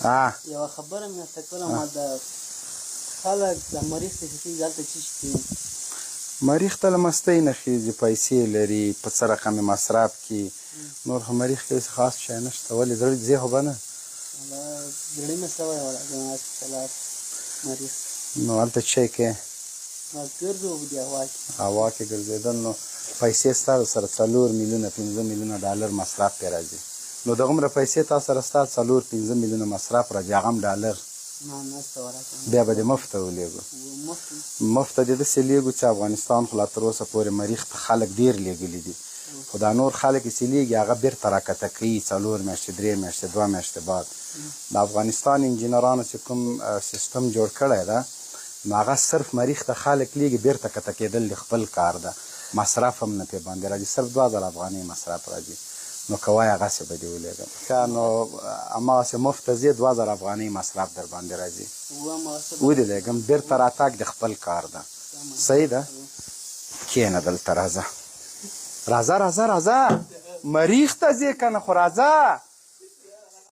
صاحب یوه خبره مې درته کوله د خلک د مریخ ته چې دلته څه شي کوي مریخ ته له مستۍ نه خېږي پیسې لري په څه رقم یې مصرف کړي نور خو مریخ کې هېڅ خاص شی نشته ولې زړه ځې خو به نه زړه مې سوی وړه زما سلات مریخ نو هلته څه شی کوې ګرځو په دې هوا کې هوا کې ګرځېدل نو پیسې ستا سره 4 میلیونه 5 میلیونه ډالر مصرف پرې راځي نو دغومره پیسې تا سره ستا 4-5 میلیونه مصرف راځي هغه هم ډالر بیا به دې مفته ولیږو مفته دې داسې لیږو چې افغانستان خو لا تر اوسه پورې مریخ ته خلک ډېر لیږلي دي خو دا نور خلک چې لیږي هغه بیرته راکته کوي 4 میاشتې 3 میاشتې 2 میاشتې بعد د افغانستان انجینرانو چې کوم سیستم جوړ کړی ده نو هغه صرف مریخ ته خلک لیږي بیرته کته کېدل د خپل کار ده مصرف هم نه پرې باندې راځي صرف 2000 افغانۍ مصرف راځي نو که وایي هغسې به دې ولیږم ښه نو هماغسې مفته ځې 2000 افغانۍ مصرف در باندې راځي ودې لیږم بیرته راتګ د خپل کار ده صحیح ده کښېنه دلته راځه راځه راځه راځه مریخ ته ځې که نه خو راځه